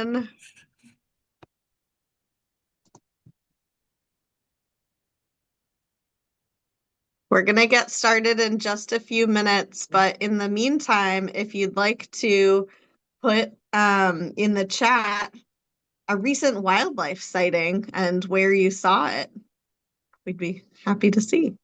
everyone. We're going to get started in just a few minutes, but in the meantime, if you'd like to put in the chat a recent wildlife sighting and where you saw it, we'd be happy to see.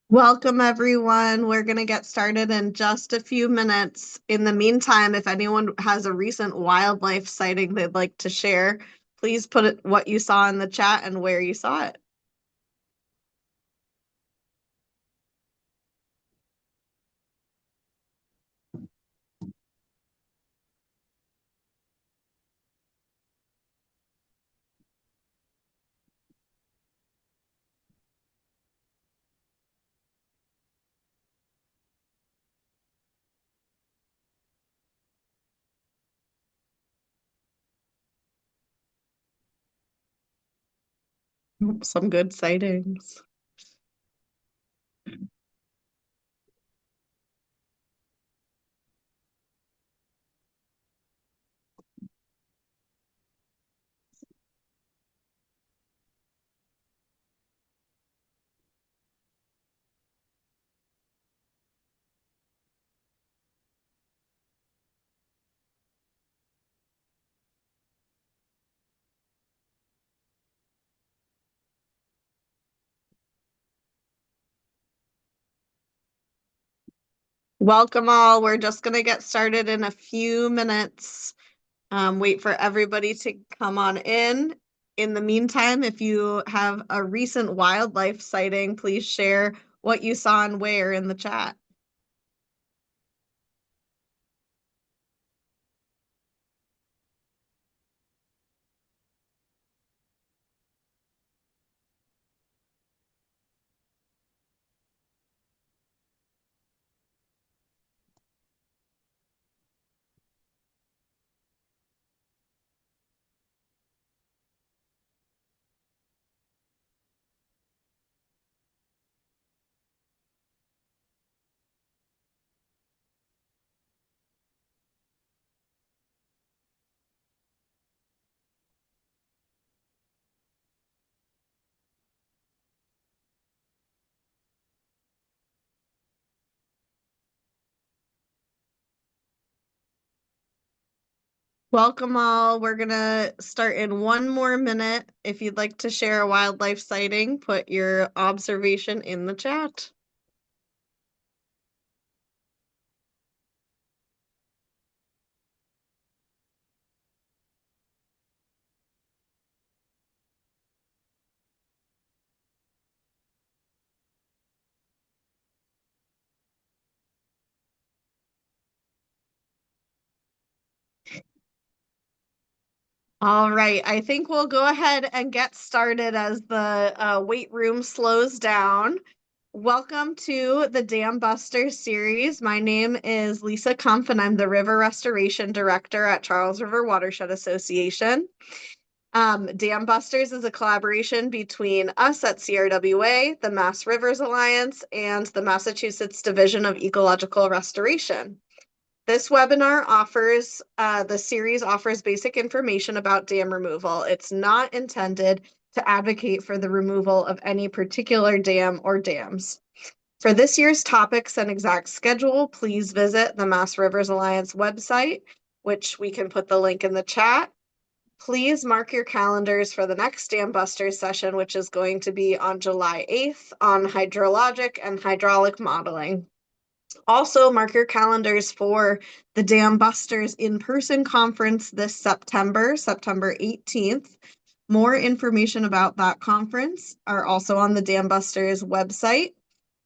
Welcome, everyone. We're going to get started in just a few minutes. In the meantime, if anyone has a recent wildlife sighting they'd like to share, please put what you saw in the chat and where you saw it. Some good sightings. Welcome all. We're just going to get started in a few minutes. Wait for everybody to come on in. In the meantime, if you have a recent wildlife sighting, please share what you saw and where in the chat. Welcome all. We're going to start in one more minute. If you'd like to share a wildlife sighting, put your observation in the chat. All right, I think we'll go ahead and get started as the wait room slows down. Welcome to the Dam Busters series. My name is Lisa Kumpf, and I'm the River Restoration Director at Charles River Watershed Association. Dam Busters is a collaboration between us at CRWA, the Mass Rivers Alliance, and the Massachusetts Division of Ecological Restoration. This webinar offers, the series offers basic information about dam removal. It's not intended to advocate for the removal of any particular dam or dams. For this year's topics and exact schedule, please visit the Mass Rivers Alliance website, which we can put the link in the chat. Please mark your calendars for the next Dam Busters session, which is going to be on July 8th on hydrologic and hydraulic modeling. Also, mark your calendars for the Dam Busters in-person conference this September 18th. More information about that conference are also on the Dam Busters website.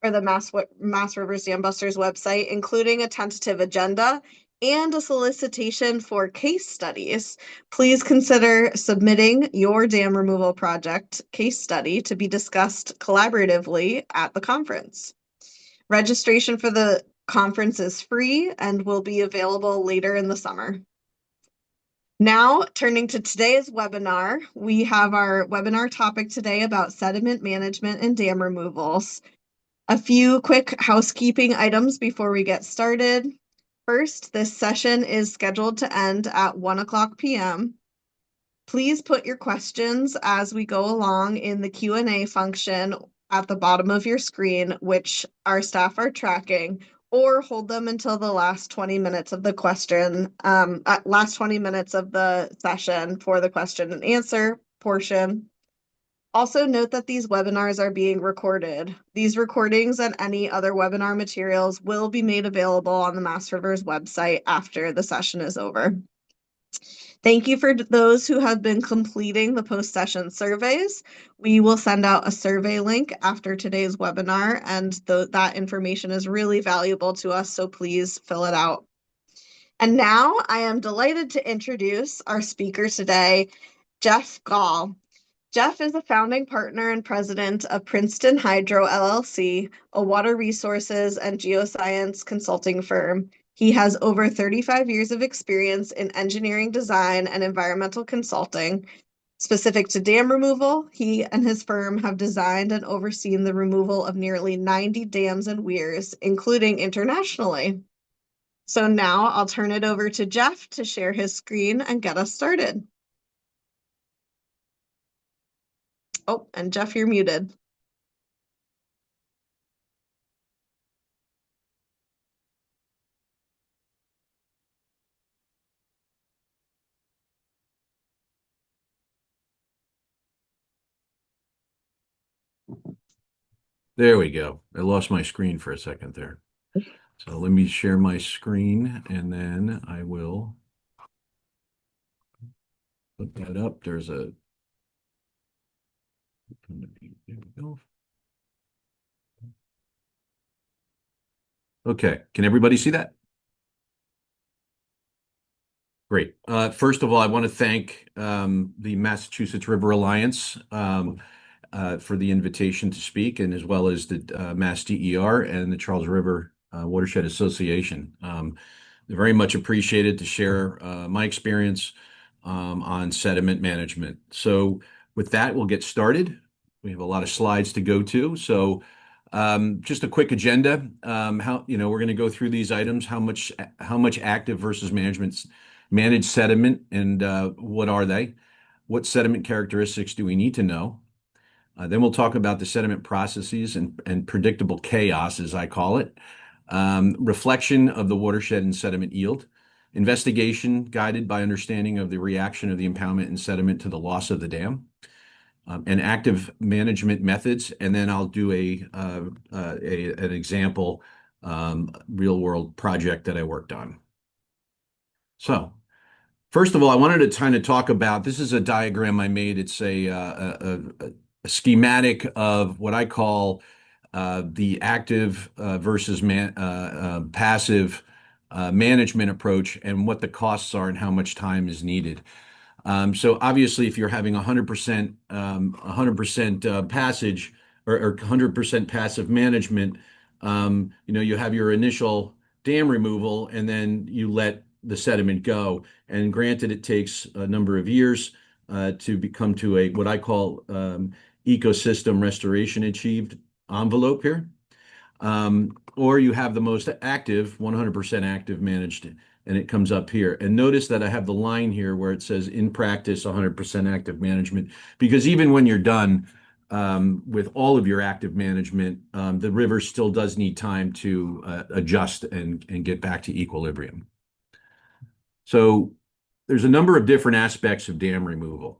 or the Mass Rivers Dam Busters website, including a tentative agenda and a solicitation for case studies. Please consider submitting your dam removal project case study to be discussed collaboratively at the conference. Registration for the conference is free and will be available later in the summer. Now, turning to today's webinar, we have our webinar topic today about sediment management and dam removals. A few quick housekeeping items before we get started. First, this session is scheduled to end at 1:00 p.m. Please put your questions as we go along in the Q&A function at the bottom of your screen, which our staff are tracking, or hold them until the last 20 minutes of the last 20 minutes of the session for the question and answer portion. Also note that these webinars are being recorded. These recordings and any other webinar materials will be made available on the Mass Rivers website after the session is over. Thank you for those who have been completing the post-session surveys. We will send out a survey link after today's webinar, and that information is really valuable to us, so please fill it out. And now I am delighted to introduce our speaker today, Geoff Goll. Geoff is a founding partner and president of Princeton Hydro LLC, a water resources and geoscience consulting firm. He has over 35 years of experience in engineering design and environmental consulting. Specific to dam removal, he and his firm have designed and overseen the removal of nearly 90 dams and weirs, including internationally. So now I'll turn it over to Geoff to share his screen and get us started. Oh, and Geoff, you're muted. There we go. I lost my screen for a second there. So let me share my screen and then I will put that up. There we go. Okay. Can everybody see that? Great. First of all, I want to thank the Massachusetts River Alliance for the invitation to speak, and as well as the Mass DER and the Charles River Watershed Association. Very much appreciated to share my experience on sediment management. So with that, we'll get started. We have a lot of slides to go to. So just a quick agenda. We're going to go through these items, how much active versus managed sediment, and what are they? What sediment characteristics do we need to know? Then we'll talk about the sediment processes and predictable chaos, as I call it. Reflection of the watershed and sediment yield. Investigation guided by understanding of the reaction of the impoundment and sediment to the loss of the dam. And active management methods. And then I'll do an example real world project that I worked on. So first of all, I wanted to kind of talk about, this is a diagram I made. It's a schematic of what I call the active versus passive management approach, and what the costs are and how much time is needed. So obviously, if you're having 100% passage or 100% passive management, you have your initial dam removal, and then you let the sediment go. And granted, it takes a number of years to become to what I call ecosystem restoration achieved envelope here. Or you have the most active, 100% active managed, and it comes up here. And notice that I have the line here where it says in practice 100% active management, because even when you're done with all of your active management, the river still does need time to adjust and get back to equilibrium. So there's a number of different aspects of dam removal.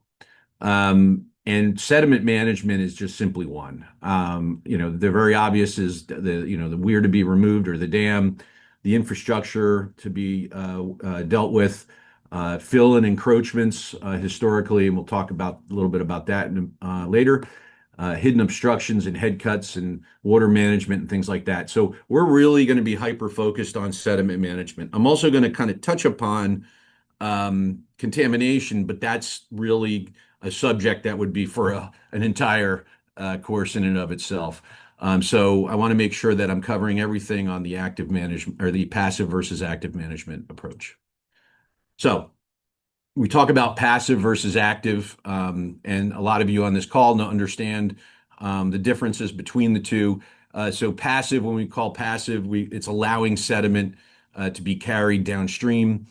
And sediment management is just simply one. The very obvious is the weir to be removed, or the dam, the infrastructure to be dealt with, fill and encroachments historically, and we'll talk about a little bit about that later. hidden obstructions and head cuts and water management and things like that. So we're really going to be hyper focused on sediment management. I'm also going to kind of touch upon contamination, but that's really a subject that would be for an entire course in and of itself. So I want to make sure that I'm covering everything on the active management or the passive versus active management approach. So we talk about passive versus active, and a lot of you on this call understand the differences between the two. So passive, when we call passive, it's allowing sediment to be carried downstream,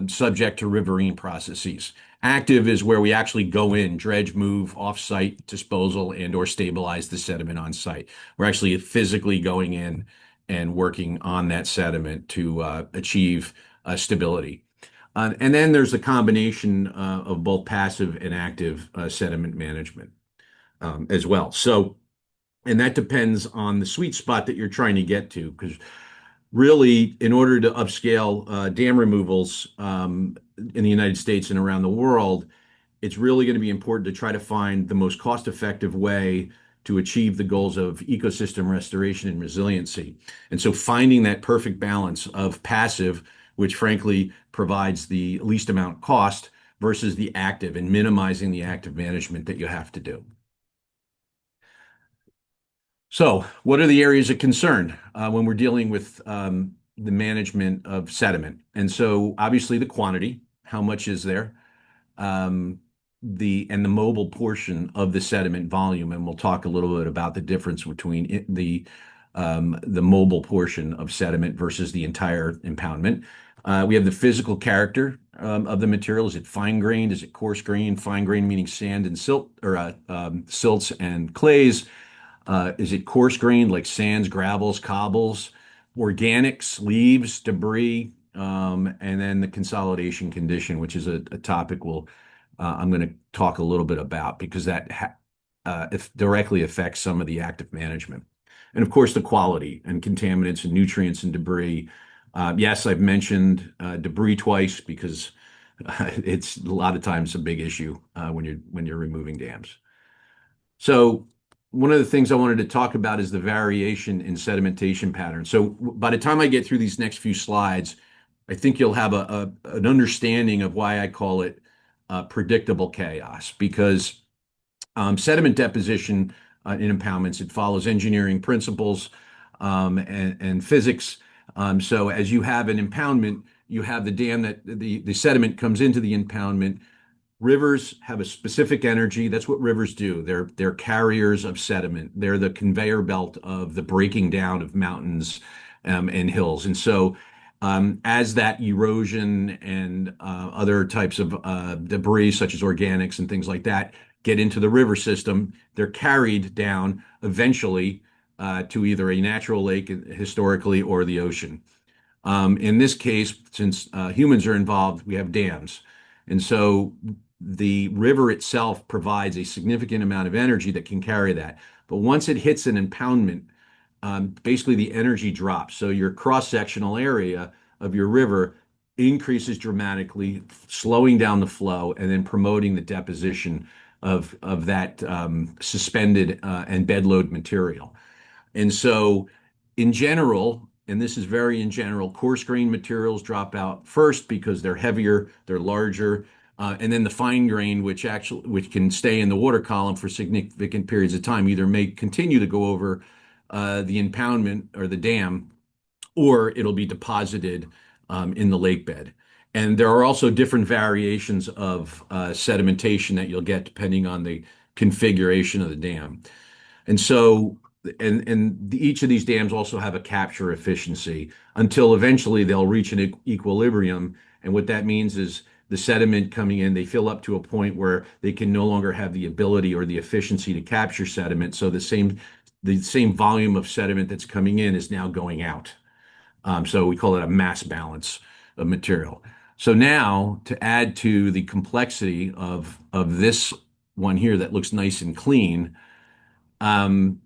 subject to riverine processes. Active is where we actually go in, dredge, move, off-site disposal, and or stabilize the sediment on site. We're actually physically going in and working on that sediment to achieve stability. And then there's a combination of both passive and active sediment management as well. So, and that depends on the sweet spot that you're trying to get to, because really, in order to upscale dam removals in the United States and around the world, it's really going to be important to try to find the most cost-effective way to achieve the goals of ecosystem restoration and resiliency. And so finding that perfect balance of passive, which frankly provides the least amount of cost, versus the active and minimizing the active management that you have to do. So, what are the areas of concern when we're dealing with the management of sediment? And so, obviously, the quantity, how much is there? um, the mobile portion of the sediment volume, and we'll talk a little bit about the difference between the mobile portion of sediment versus the entire impoundment. We have the physical character of the material. Is it fine grained? Is it coarse grained? Fine grained meaning sand and silt or silts and clays. Is it coarse grained like sands, gravels, cobbles, organics, leaves, debris, and then the consolidation condition, which is a topic I'm going to talk a little bit about because it directly affects some of the active management. And of course, the quality and contaminants and nutrients and debris. Yes, I've mentioned debris twice because it's a lot of times a big issue when you're removing dams. So one of the things I wanted to talk about is the variation in sedimentation patterns. So by the time I get through these next few slides, I think you'll have an understanding of why I call it predictable chaos, because sediment deposition in impoundments, it follows engineering principles and physics. So as you have an impoundment, you have the dam that the sediment comes into the impoundment. Rivers have a specific energy. That's what rivers do. They're carriers of sediment. They're the conveyor belt of the breaking down of mountains and hills. And so, as that erosion and other types of debris, such as organics and things like that, get into the river system, they're carried down eventually to either a natural lake historically or the ocean. In this case, since humans are involved, we have dams. And so the river itself provides a significant amount of energy that can carry that. But once it hits an impoundment, basically the energy drops. So your cross-sectional area of your river increases dramatically, slowing down the flow and then promoting the deposition of that suspended and bedload material. And so, in general, and this is very in general, coarse grain materials drop out first because they're heavier, they're larger, and then the fine grain, which can stay in the water column for significant periods of time, either may continue to go over the impoundment or the dam, or it'll be deposited in the lake bed. And there are also different variations of sedimentation that you'll get depending on the configuration of the dam. And so, each of these dams also have a capture efficiency until eventually they'll reach an equilibrium. And what that means is the sediment coming in, they fill up to a point where they can no longer have the ability or the efficiency to capture sediment. So the same volume of sediment that's coming in is now going out. So we call it a mass balance of material. So now to add to the complexity of this one here that looks nice and clean, um,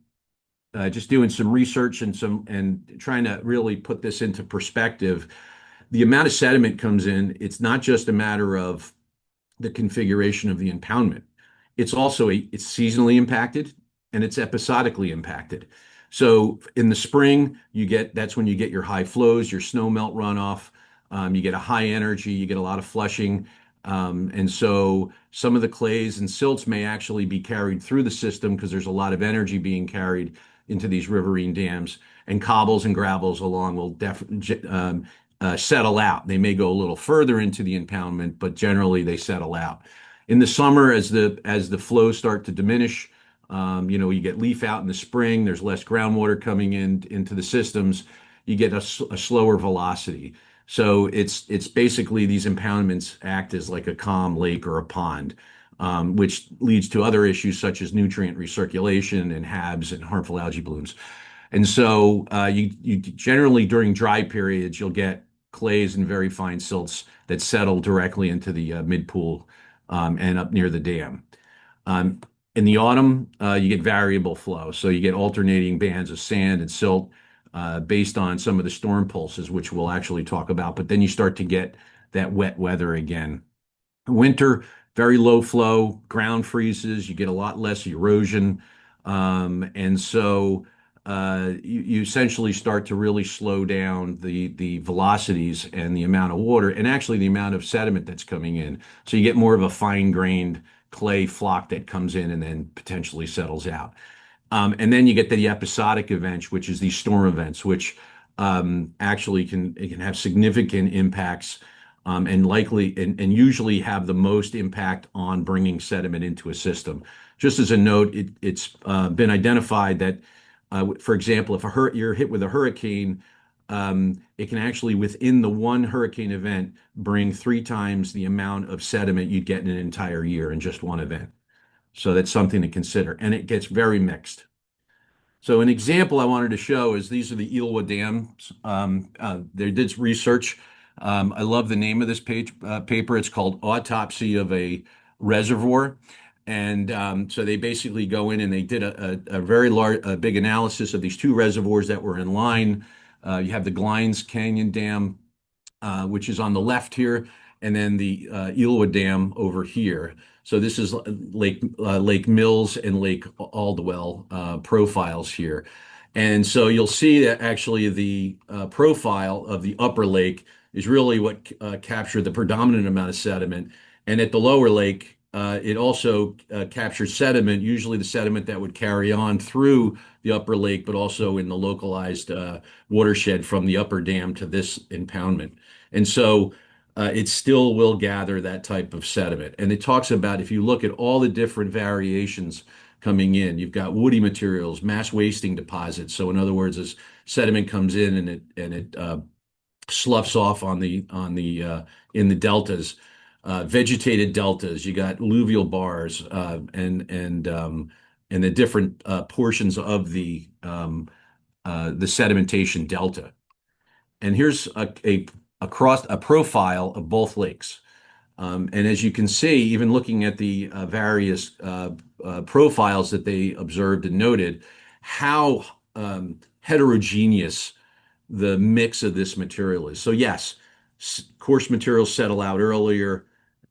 just doing some research and trying to really put this into perspective. The amount of sediment comes in, it's not just a matter of the configuration of the impoundment. It's also it's seasonally impacted. and it's episodically impacted. So in the spring, that's when you get your high flows, your snow melt runoff. You get a high energy, you get a lot of flushing. And so some of the clays and silts may actually be carried through the system because there's a lot of energy being carried into these riverine dams. And cobbles and gravels along will definitely settle out. They may go a little further into the impoundment, but generally they settle out. In the summer, as the flows start to diminish, you get leaf out in the spring. There's less groundwater coming into the systems. You get a slower velocity. So it's basically these impoundments act as like a calm lake or a pond, which leads to other issues such as nutrient recirculation and HABs and harmful algae blooms. And so you generally during dry periods you'll get clays and very fine silts that settle directly into the mid pool and up near the dam. Um, in the autumn, you get variable flow. So you get alternating bands of sand and silt based on some of the storm pulses, which we'll actually talk about. But then you start to get that wet weather again. Winter, very low flow, ground freezes, you get a lot less erosion. And so you essentially start to really slow down the velocities and the amount of water and actually the amount of sediment that's coming in. So you get more of a fine-grained clay flock that comes in and then potentially settles out. And then you get the episodic events, which is these storm events, which actually can have significant impacts and likely and usually have the most impact on bringing sediment into a system. Just as a note, it's been identified that, for example, if you're hit with a hurricane, it can actually, within the one hurricane event, bring 3 times the amount of sediment you'd get in an entire year in just one event. So that's something to consider. And it gets very mixed. So an example I wanted to show is these are the Eilwa dams. They did research. I love the name of this paper. It's called Autopsy of a Reservoir. And so they basically go in and they did a very large, a big analysis of these two reservoirs that were in line. You have the Glines Canyon Dam, which is on the left here, and then the Eilwa Dam over here. So this is Lake Mills and Lake Aldwell profiles here. And so you'll see that actually the profile of the upper lake is really what captured the predominant amount of sediment. And at the lower lake, it also captures sediment, usually the sediment that would carry on through the upper lake, but also in the localized watershed from the upper dam to this impoundment. And so it still will gather that type of sediment. And it talks about if you look at all the different variations coming in, you've got woody materials, mass wasting deposits. So in other words, as sediment comes in and it sloughs off in the deltas, vegetated deltas. You got alluvial bars and the different portions of the sedimentation delta. And here's a profile of both lakes. And as you can see, even looking at the various profiles that they observed and noted, how heterogeneous the mix of this material is. So yes, coarse materials settle out earlier,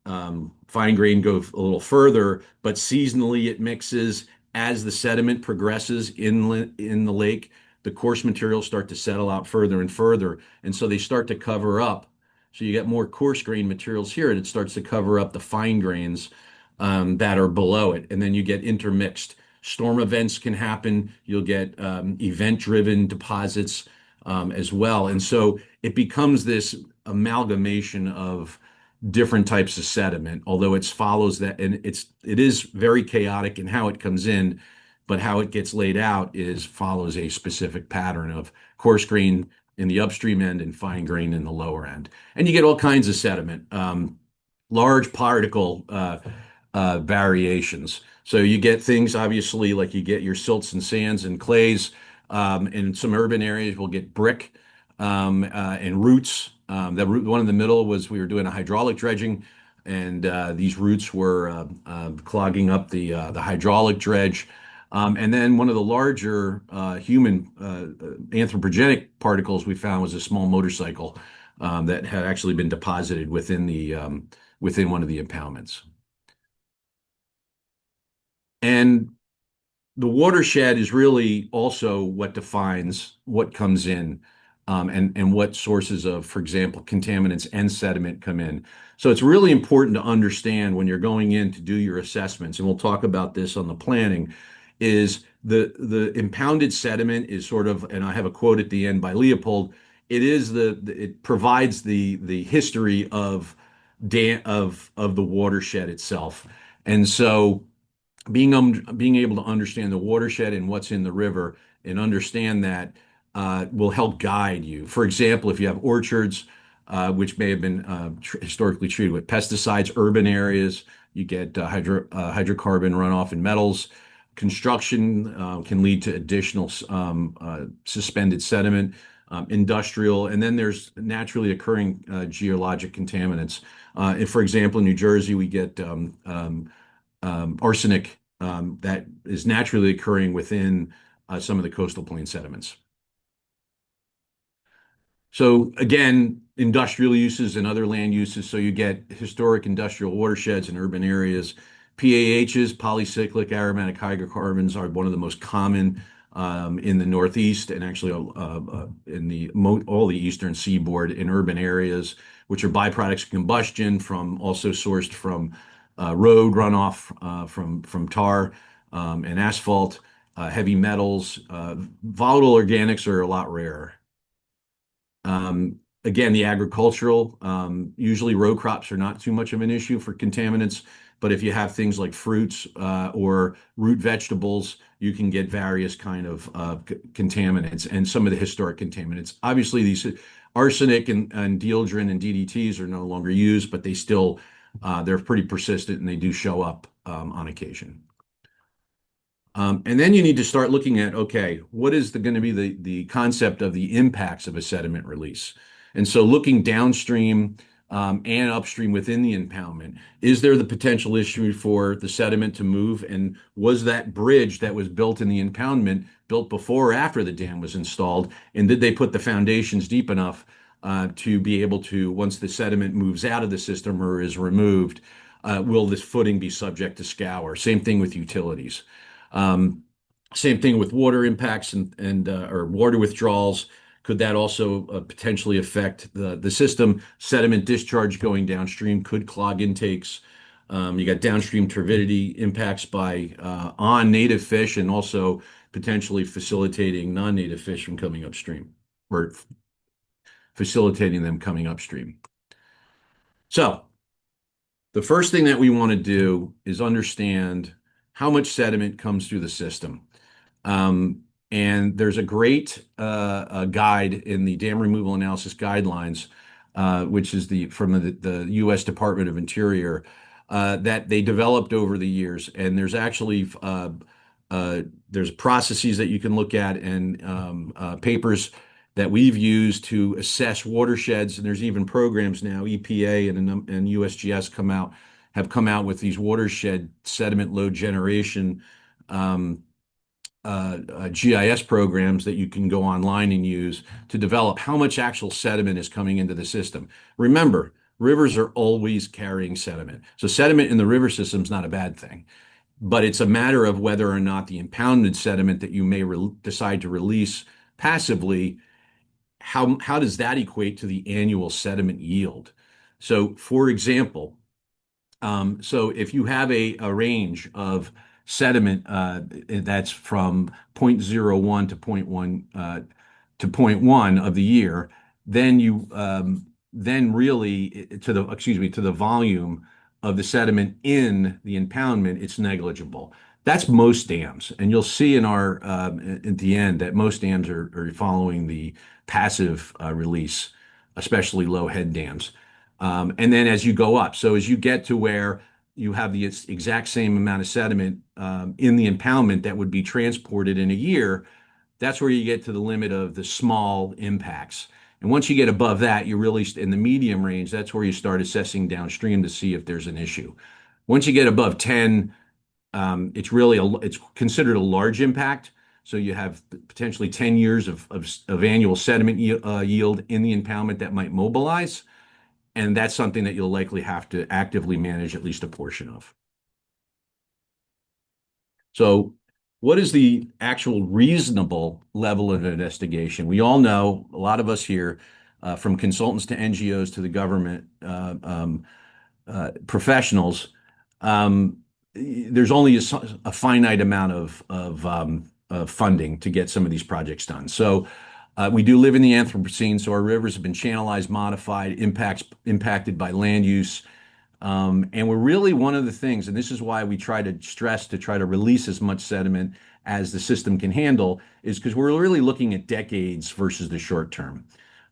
fine grain go a little further, but seasonally it mixes as the sediment progresses in the lake. The coarse materials start to settle out further and further, and so they start to cover up. So you get more coarse grain materials here, and it starts to cover up the fine grains that are below it, and then you get intermixed. Storm events can happen. You'll get event-driven deposits as well. And so it becomes this amalgamation of different types of sediment, although it follows that, and it is very chaotic in how it comes in, but how it gets laid out follows a specific pattern of coarse grain in the upstream end and fine grain in the lower end. And you get all kinds of sediment, large particle variations. So you get things, obviously, like you get your silts and sands and clays. In some urban areas, we'll get brick and roots. One in the middle was we were doing a hydraulic dredging, and these roots were clogging up the hydraulic dredge. And then one of the larger human anthropogenic particles we found was a small motorcycle that had actually been deposited within one of the impoundments. And the watershed is really also what defines what comes in, and what sources of, for example, contaminants and sediment come in. So it's really important to understand when you're going in to do your assessments, and we'll talk about this on the planning, is the impounded sediment is sort of, and I have a quote at the end by Leopold, it provides the history of the watershed itself. And so being able to understand the watershed and what's in the river and understand that will help guide you. For example, if you have orchards, which may have been historically treated with pesticides, urban areas, you get hydrocarbon runoff and metals. Construction can lead to additional suspended sediment, industrial, and then there's naturally occurring geologic contaminants. And for example, in New Jersey, we get arsenic that is naturally occurring within some of the coastal plain sediments. So again, industrial uses and other land uses. So you get historic industrial watersheds in urban areas. PAHs, polycyclic aromatic hydrocarbons, are one of the most common in the Northeast and actually all the eastern seaboard in urban areas, which are byproducts of combustion from also sourced from road runoff from tar and asphalt, heavy metals. Volatile organics are a lot rarer. Again, the agricultural, usually row crops are not too much of an issue for contaminants, but if you have things like fruits or root vegetables, you can get various kind of contaminants and some of the historic contaminants. Obviously, these arsenic and dieldrin and DDTs are no longer used, but they're pretty persistent and they do show up on occasion. And then you need to start looking at, okay, what is going to be the concept of the impacts of a sediment release? And so looking downstream and upstream within the impoundment, is there the potential issue for the sediment to move? And was that bridge that was built in the impoundment built before or after the dam was installed? And did they put the foundations deep enough to be able to, once the sediment moves out of the system or is removed, will this footing be subject to scour? Same thing with utilities. Um, Same thing with water impacts and or water withdrawals. Could that also potentially affect the system? Sediment discharge going downstream could clog intakes. You got downstream turbidity impacts on native fish and also potentially facilitating non-native fish from coming upstream or facilitating them coming upstream. So the first thing that we want to do is understand how much sediment comes through the system. Um, and there's a great guide in the Dam Removal Analysis Guidelines, which is from the U.S. Department of Interior, that they developed over the years. And there's actually there's processes that you can look at and papers that we've used to assess watersheds. And there's even programs now, EPA and USGS have come out with these watershed sediment load generation GIS programs that you can go online and use to develop how much actual sediment is coming into the system. Remember, rivers are always carrying sediment. So sediment in the river system is not a bad thing, but it's a matter of whether or not the impounded sediment that you may decide to release passively, how does that equate to the annual sediment yield? So, for example, so if you have a range of sediment that's from zero point zero 0.01 to to point 1 of the year, then you then really to the volume of the sediment in the impoundment, it's negligible. That's most dams, and you'll see in our at the end that most dams are following the passive release, especially low head dams. And then as you go up, so as you get to where you have the exact same amount of sediment in the impoundment that would be transported in a year, that's where you get to the limit of the small impacts. And once you get above that, you're really in the medium range. That's where you start assessing downstream to see if there's an issue. Once you get above 10, it's considered a large impact. So you have potentially 10 years of annual sediment yield in the impoundment that might mobilize. And that's something that you'll likely have to actively manage at least a portion of. So what is the actual reasonable level of investigation? We all know, a lot of us here, from consultants to NGOs to the government professionals, um, there's only a finite amount of funding to get some of these projects done. So we do live in the Anthropocene, so our rivers have been channelized, modified, impacted by land use. And we're really one of the things, and this is why we try to stress to try to release as much sediment as the system can handle, is because we're really looking at decades versus the short term.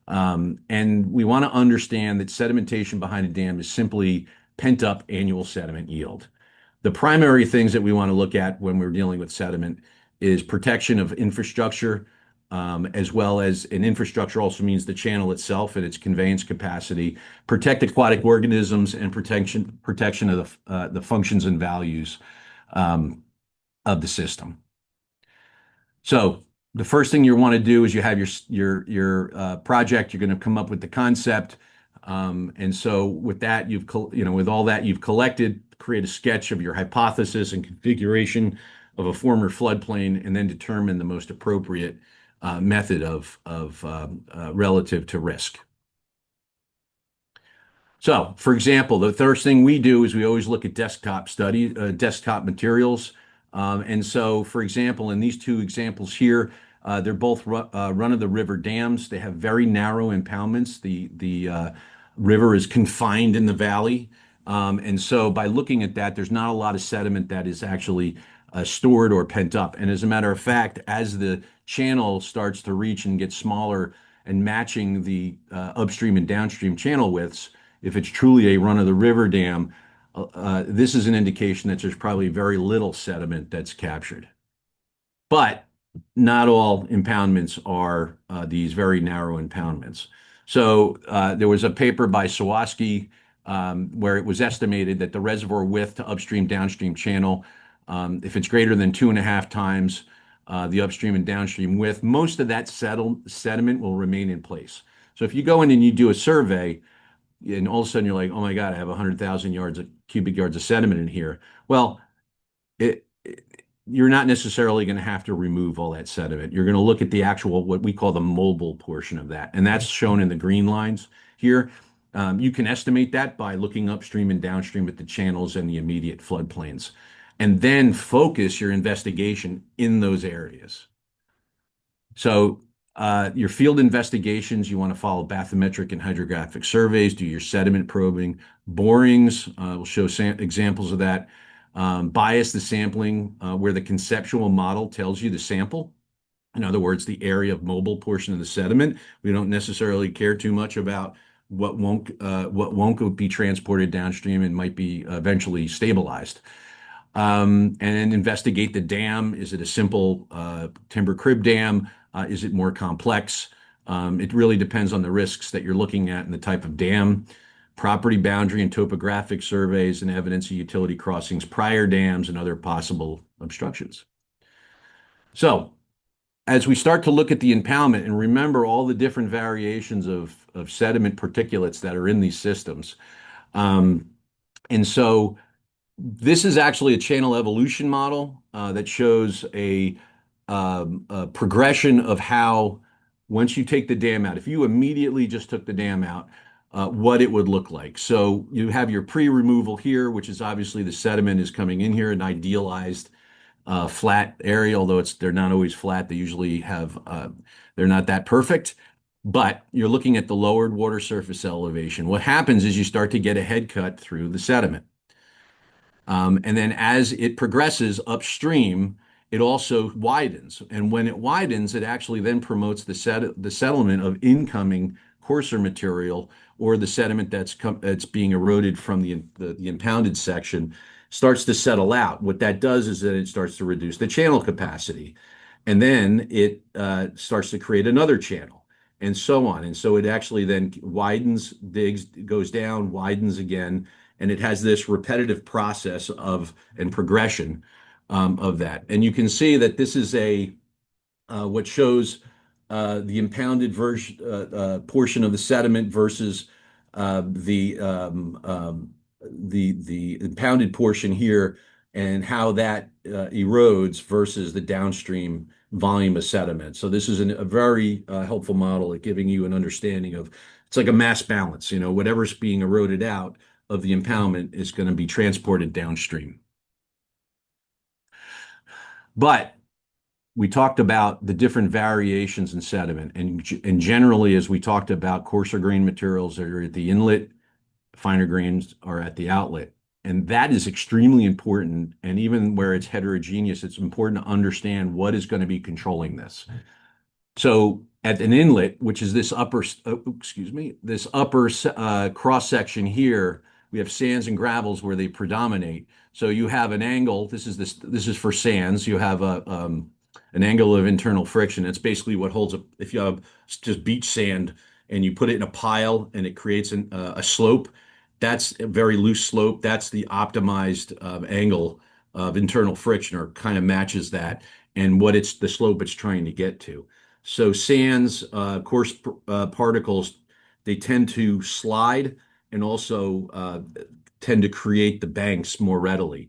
And we want to understand that sedimentation behind a dam is simply pent up annual sediment yield. The primary things that we want to look at when we're dealing with sediment is protection of infrastructure, as well as an infrastructure also means the channel itself and its conveyance capacity, protect aquatic organisms, and protection of the functions and values um, of the system. So the first thing you want to do is you have your project. You're going to come up with the concept, and so with that, with all that you've collected, create a sketch of your hypothesis and configuration of a former floodplain, and then determine the most appropriate method of relative to risk. So, for example, the first thing we do is we always look at desktop materials. And so, for example, in these two examples here, they're both run-of-the-river dams. They have very narrow impoundments. The river is confined in the valley. And so by looking at that, there's not a lot of sediment that is actually stored or pent up. And as a matter of fact, as the channel starts to reach and get smaller and matching the upstream and downstream channel widths, if it's truly a run-of-the-river dam, this is an indication that there's probably very little sediment that's captured. But not all impoundments are these very narrow impoundments. So there was a paper by Sawaski where it was estimated that the reservoir width to upstream downstream channel, if it's greater than 2.5 times the upstream and downstream width, most of that sediment will remain in place. So if you go in and you do a survey, and all of a sudden you're like, oh my God, I have 100,000 cubic yards of sediment in here. Well, you're not necessarily going to have to remove all that sediment. You're going to look at the actual, what we call the mobile portion of that. And that's shown in the green lines here. You can estimate that by looking upstream and downstream at the channels and the immediate floodplains, and then focus your investigation in those areas. So your field investigations, you want to follow bathymetric and hydrographic surveys, do your sediment probing, borings, we'll show examples of that. Bias the sampling where the conceptual model tells you to sample. In other words, the area of mobile portion of the sediment. We don't necessarily care too much about what won't be transported downstream and might be eventually stabilized. And investigate the dam. Is it a simple timber crib dam? Is it more complex? It really depends on the risks that you're looking at and the type of dam. Property boundary and topographic surveys and evidence of utility crossings, prior dams, and other possible obstructions. So, as we start to look at the impoundment and remember all the different variations of sediment particulates that are in these systems. And so this is actually a channel evolution model that shows a progression of how, once you take the dam out, if you immediately just took the dam out, what it would look like. So you have your pre-removal here, which is obviously the sediment is coming in here, an idealized flat area, although they're not always flat. They usually they're not that perfect. But you're looking at the lowered water surface elevation. What happens is you start to get a head cut through the sediment. And then as it progresses upstream, it also widens. And when it widens, it actually then promotes the settlement of incoming coarser material, or the sediment that's being eroded from the impounded section starts to settle out. What that does is that it starts to reduce the channel capacity. And then it starts to create another channel, and so on. And so it actually then widens, digs, goes down, widens again, and it has this repetitive process and progression of that. And you can see that this is what shows the impounded portion of the sediment versus the impounded portion here. and how that erodes versus the downstream volume of sediment. So this is a very helpful model at giving you an understanding of it's like a mass balance. Whatever's being eroded out of the impoundment is going to be transported downstream. But we talked about the different variations in sediment, and generally, as we talked about, coarser grain materials are at the inlet, finer grains are at the outlet. And that is extremely important. And even where it's heterogeneous, it's important to understand what is going to be controlling this. So at an inlet, which is this upper cross section here, we have sands and gravels where they predominate. So you have an angle. This is for sands. You have an angle of internal friction. It's basically what holds up. If you have just beach sand and you put it in a pile and it creates a slope, that's a very loose slope. That's the optimized angle of internal friction, or kind of matches that, and what it's the slope it's trying to get to. So sands, coarse particles, they tend to slide and also tend to create the banks more readily.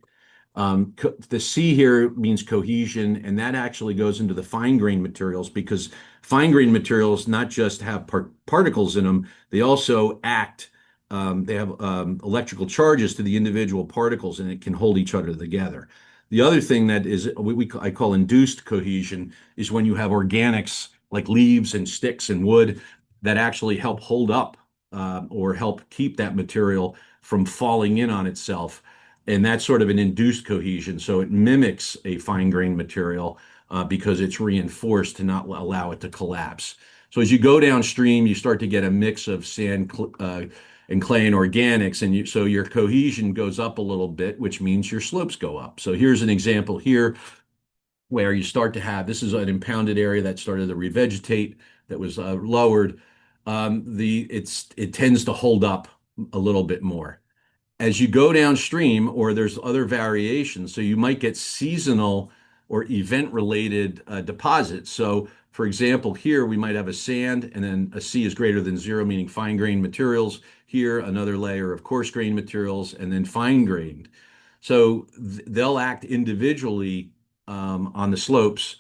The C here means cohesion, and that actually goes into the fine grain materials, because fine grain materials not just have particles in them, they also act. They have electrical charges to the individual particles, and it can hold each other together. The other thing that is I call induced cohesion is when you have organics like leaves and sticks and wood that actually help hold up or help keep that material from falling in on itself. And that's sort of an induced cohesion. So it mimics a fine grained material because it's reinforced to not allow it to collapse. So as you go downstream, you start to get a mix of sand and clay and organics, and so your cohesion goes up a little bit, which means your slopes go up. So here's an example here where you start to have, this is an impounded area that started to revegetate, that was lowered. It tends to hold up a little bit more as you go downstream, or there's other variations. So you might get seasonal or event related deposits. So for example, here we might have a sand, and then a C is greater than zero, meaning fine grained materials. Here, another layer of coarse grained materials, and then fine grained. So they'll act individually on the slopes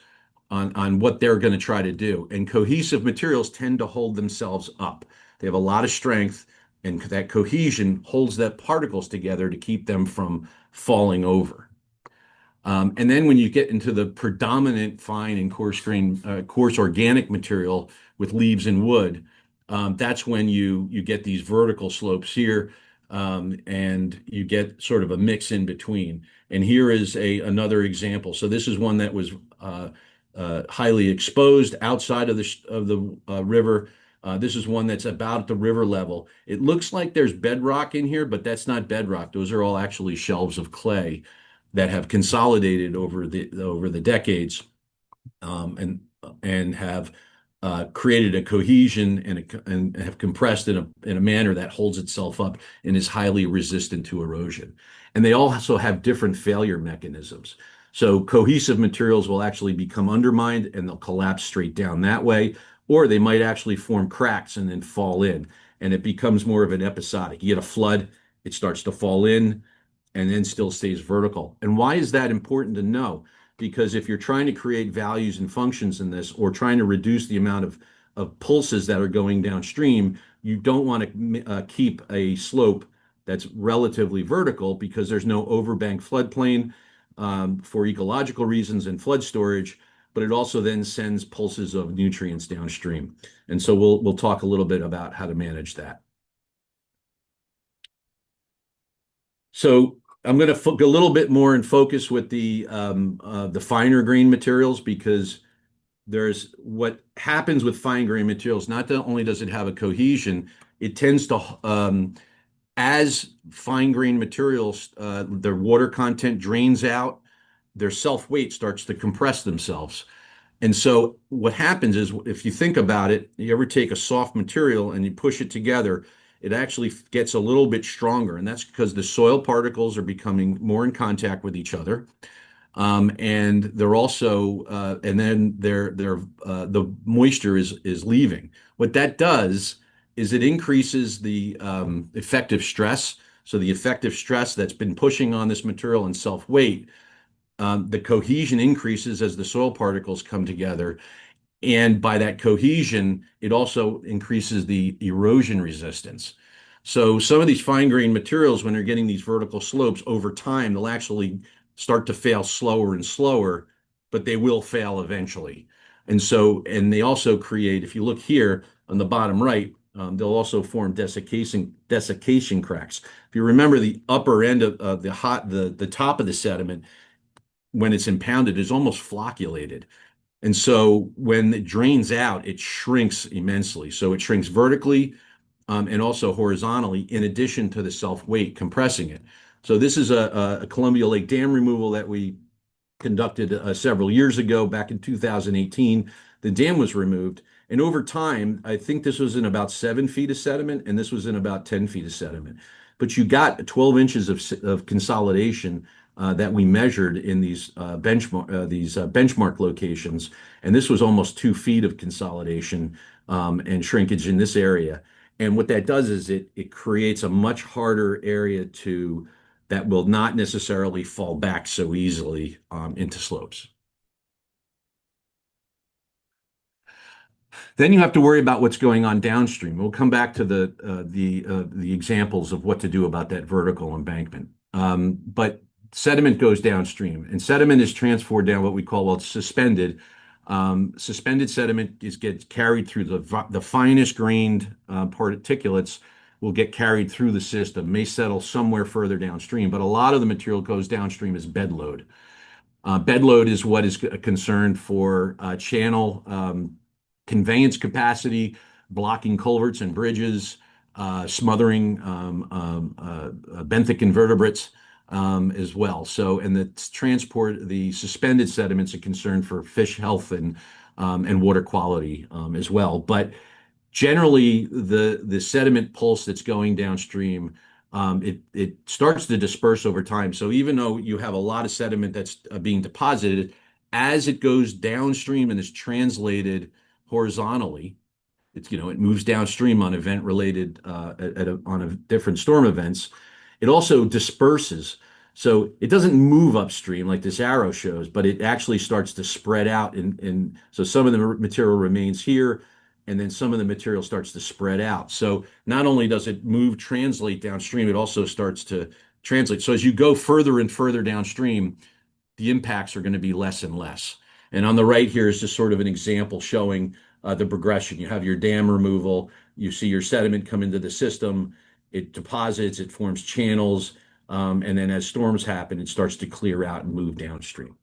on what they're going to try to do. And cohesive materials tend to hold themselves up. They have a lot of strength, and that cohesion holds the particles together to keep them from falling over. And then when you get into the predominant fine and coarse organic material with leaves and wood, that's when you get these vertical slopes here, and you get sort of a mix in between. And here is another example. So this is one that was highly exposed outside of the river. This is one that's about at the river level. It looks like there's bedrock in here, but that's not bedrock. Those are all actually shelves of clay that have consolidated over the decades, and have created a cohesion and have compressed in a manner that holds itself up and is highly resistant to erosion. And they also have different failure mechanisms. So cohesive materials will actually become undermined and they'll collapse straight down that way, or they might actually form cracks and then fall in, and it becomes more of an episodic. You get a flood, it starts to fall in, and then still stays vertical. And why is that important to know? Because if you're trying to create values and functions in this, or trying to reduce the amount of pulses that are going downstream, you don't want to keep a slope that's relatively vertical, because there's no overbank floodplain for ecological reasons and flood storage, but it also then sends pulses of nutrients downstream. And so we'll talk a little bit about how to manage that. So I'm going to go a little bit more and focus with the finer grain materials, because there's what happens with fine grain materials. Not only does it have a cohesion, it tends to as fine grain materials, their water content drains out, their self weight starts to compress themselves. And so what happens is, if you think about it, you ever take a soft material and you push it together, it actually gets a little bit stronger. And that's because the soil particles are becoming more in contact with each other. And they're also, and then the moisture is leaving. What that does is it increases the effective stress. So the effective stress that's been pushing on this material and self-weight, the cohesion increases as the soil particles come together. And by that cohesion, it also increases the erosion resistance. So some of these fine-grained materials, when they're getting these vertical slopes over time, they'll actually start to fail slower and slower, but they will fail eventually. And they also create, if you look here on the bottom right, they'll also form desiccation cracks. If you remember the upper end of the top of the sediment, when it's impounded, is almost flocculated. And so when it drains out, it shrinks immensely. So it shrinks vertically, and also horizontally, in addition to the self-weight compressing it. So this is a Columbia Lake dam removal that we conducted several years ago, back in 2018. The dam was removed. And over time, I think this was in about 7 feet of sediment, and this was in about 10 feet of sediment. But you got 12 inches of consolidation that we measured in these benchmark locations. And this was almost 2 feet of consolidation and shrinkage in this area. And what that does is it creates a much harder area that will not necessarily fall back so easily into slopes. Then you have to worry about what's going on downstream. We'll come back to the examples of what to do about that vertical embankment. But sediment goes downstream, and sediment is transferred down what we call, well, it's suspended. Suspended sediment gets carried through the finest grained particulates will get carried through the system, may settle somewhere further downstream, but a lot of the material goes downstream as bed load. Bed load is what is concerned for channel conveyance capacity, blocking culverts and bridges, smothering benthic invertebrates as well. So, and the suspended sediments are concerned for fish health and water quality as well. But generally, the sediment pulse that's going downstream, it starts to disperse over time. So even though you have a lot of sediment that's being deposited, as it goes downstream and is translated horizontally, it moves downstream on event related on a different storm events. It also disperses. So it doesn't move upstream like this arrow shows, but it actually starts to spread out. And so some of the material remains here, and then some of the material starts to spread out. So not only does it translate downstream, it also starts to translate. So as you go further and further downstream, the impacts are going to be less and less. And on the right here is just sort of an example showing the progression. You have your dam removal, you see your sediment come into the system, it deposits, it forms channels, and then as storms happen, it starts to clear out and move downstream.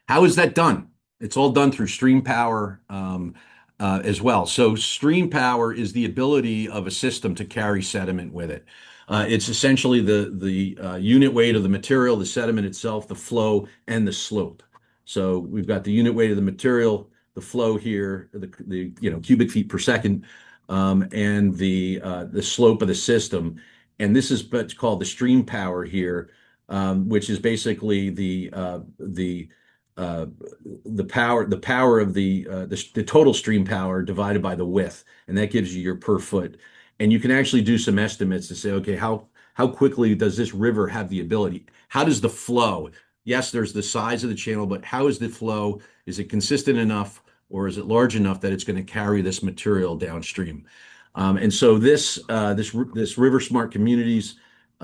How is that done? It's all done through stream power as well. So stream power is the ability of a system to carry sediment with it. It's essentially the unit weight of the material, the sediment itself, the flow, and the slope. So we've got the unit weight of the material, the flow here, the cubic feet per second, and the slope of the system. And this is what's called the stream power here, which is basically uh, the power of the total stream power divided by the width, and that gives you your per foot. And you can actually do some estimates to say, okay, how quickly does this river have the ability? How does the flow? Yes, there's the size of the channel, but how is the flow? Is it consistent enough, or is it large enough that it's going to carry this material downstream? And so this River Smart Communities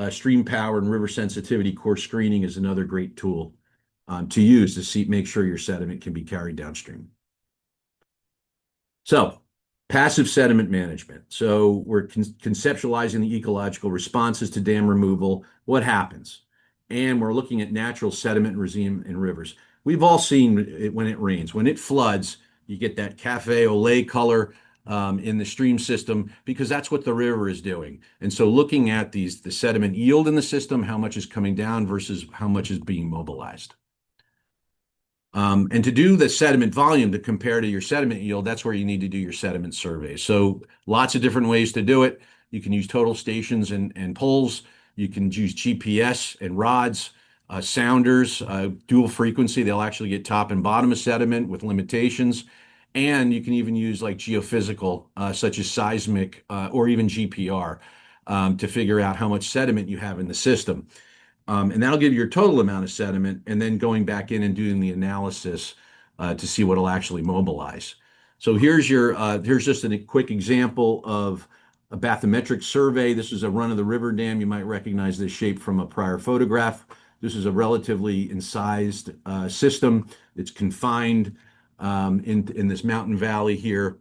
stream power and river sensitivity core screening is another great tool to use to make sure your sediment can be carried downstream. So, passive sediment management. So we're conceptualizing the ecological responses to dam removal. What happens? And we're looking at natural sediment regime in rivers. We've all seen it when it rains. When it floods, you get that cafe au lait color in the stream system because that's what the river is doing. And so looking at the sediment yield in the system, how much is coming down versus how much is being mobilized. And to do the sediment volume to compare to your sediment yield, that's where you need to do your sediment survey. So lots of different ways to do it. You can use total stations and poles. You can use GPS and rods, sounders, dual frequency. They'll actually get top and bottom of sediment with limitations. And you can even use like geophysical, such as seismic or even GPR. to figure out how much sediment you have in the system. And that'll give you your total amount of sediment, and then going back in and doing the analysis to see what will actually mobilize. So here's just a quick example of a bathymetric survey. This is a run of the river dam. You might recognize this shape from a prior photograph. This is a relatively incised system. It's confined in this mountain valley here,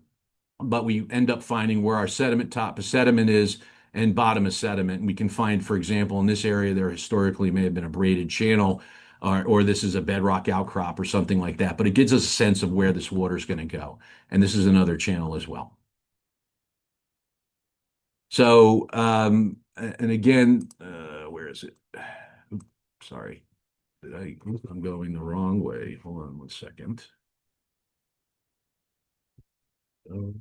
but we end up finding where our sediment, top of sediment is and bottom of sediment. And we can find, for example, in this area, there historically may have been a braided channel, or this is a bedrock outcrop or something like that. But it gives us a sense of where this water is going to go. And this is another channel as well. So, and again, where is it? Oops, sorry, I'm going the wrong way. Hold on one second. Let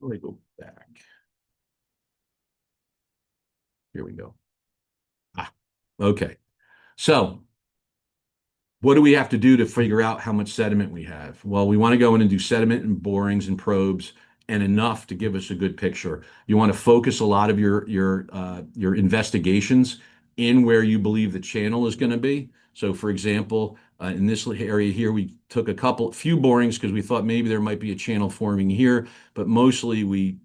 me go back. Here we go. Ah, okay. So what do we have to do to figure out how much sediment we have? Well, we want to go in and do sediment and borings and probes and enough to give us a good picture. You want to focus a lot of your investigations in where you believe the channel is going to be. So, for example, in this area here, we took few borings because we thought maybe there might be a channel forming here, but mostly we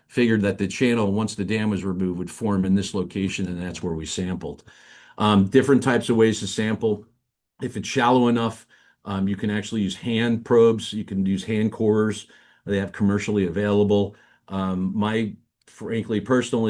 figured that the channel, once the dam was removed, would form in this location, and that's where we sampled. Different types of ways to sample. If it's shallow enough, you can actually use hand probes. You can use hand corers. They have commercially available. My, frankly, personal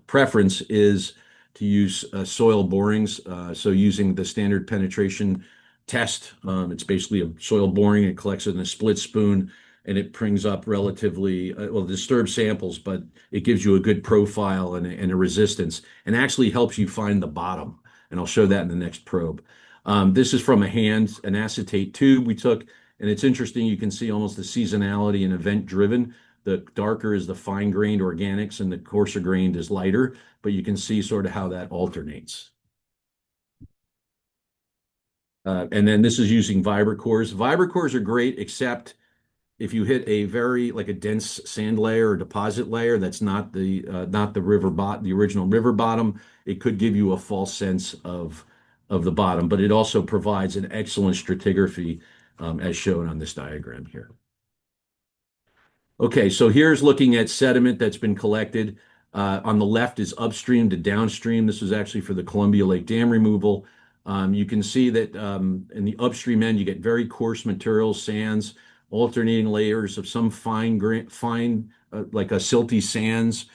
preference is to use soil borings. So using the standard penetration test, it's basically a soil boring. It collects it in a split spoon, and it brings up relatively well disturbed samples, but it gives you a good profile and a resistance, and actually helps you find the bottom. And I'll show that in the next probe. This is from an acetate tube we took, and it's interesting. You can see almost the seasonality and event driven. The darker is the fine grained organics, and the coarser grained is lighter, but you can see sort of how that alternates. And then this is using vibrocores. Vibrocores are great, except if you hit a very like a dense sand layer or deposit layer that's not the the original river bottom, it could give you a false sense of the bottom, but it also provides an excellent stratigraphy as shown on this diagram here. Okay, so here's looking at sediment that's been collected. On the left is upstream to downstream. This is actually for the Columbia Lake Dam removal. You can see that in the upstream end, you get very coarse materials, sands, alternating layers of some fine, like a silty sands,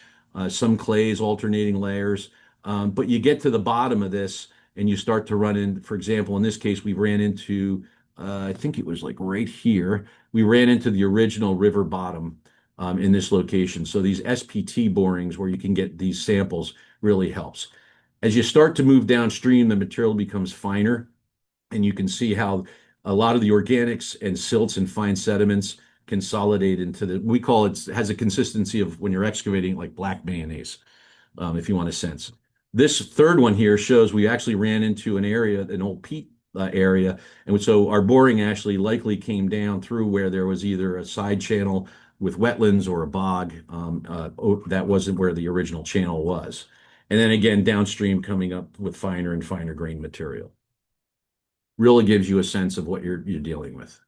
some clays, alternating layers. But you get to the bottom of this, and you start to run in. For example, in this case, we ran into, I think it was like right here. We ran into the original river bottom in this location. So these SPT borings where you can get these samples really helps. As you start to move downstream, the material becomes finer, and you can see how a lot of the organics and silts and fine sediments consolidate into we call it, has a consistency of when you're excavating like black mayonnaise, if you want a sense. This third one here shows we actually ran into an old peat area. And so our boring actually likely came down through where there was either a side channel with wetlands or a bog. That wasn't where the original channel was. And then again, downstream coming up with finer and finer grain material. Really gives you a sense of what you're dealing with.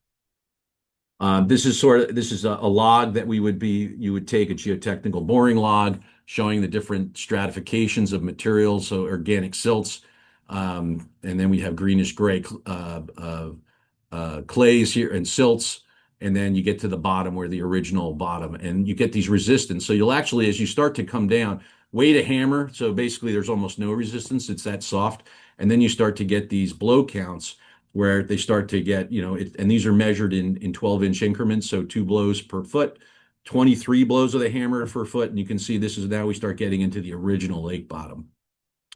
This is a log that you would take a geotechnical boring log showing the different stratifications of materials, so organic silts, and then we have greenish gray clays here and silts, and then you get to the bottom where the original bottom, and you get these resistance. So you'll actually, as you start to come down, weight a hammer. So basically, there's almost no resistance. It's that soft, and then you start to get these blow counts where they start to get, and these are measured in 12-inch increments, so 2 blows per foot, 23 blows of the hammer per foot, and you can see this is now we start getting into the original lake bottom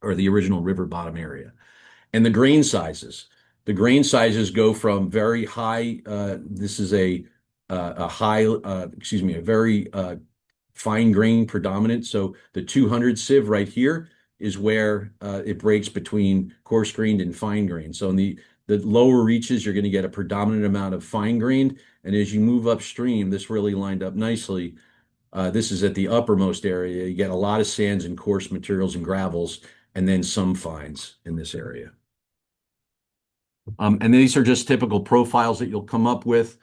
or the original river bottom area. And the grain sizes. The grain sizes go from very high, this is a very fine grain predominant. So the 200 sieve right here is where it breaks between coarse grained and fine grained. So in the lower reaches, you're going to get a predominant amount of fine grained. And as you move upstream, this really lined up nicely. This is at the uppermost area. You get a lot of sands and coarse materials and gravels, and then some fines in this area. And these are just typical profiles that you'll come up with.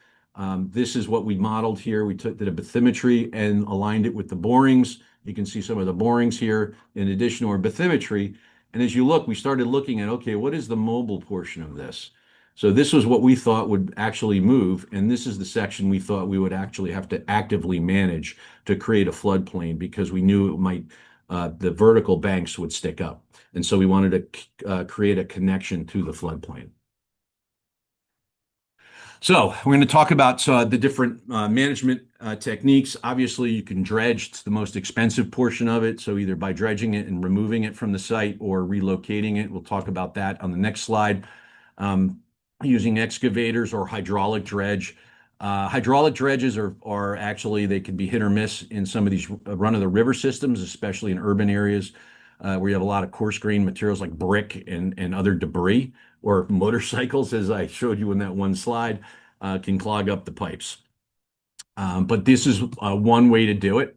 This is what we modeled here. We did a bathymetry and aligned it with the borings. You can see some of the borings here in addition to our bathymetry. And as you look, we started looking at, okay, what is the mobile portion of this? So this was what we thought would actually move. And this is the section we thought we would actually have to actively manage to create a floodplain because we knew it might, the vertical banks would stick up. And so we wanted to create a connection to the floodplain. So we're going to talk about the different management techniques. Obviously, you can dredge. It's the most expensive portion of it. So either by dredging it and removing it from the site or relocating it. We'll talk about that on the next slide. Um, Using excavators or hydraulic dredge. Hydraulic dredges are actually, they can be hit or miss in some of these run-of-the-river systems, especially in urban areas where you have a lot of coarse grained materials like brick and other debris, or motorcycles, as I showed you in that one slide, can clog up the pipes. But this is one way to do it.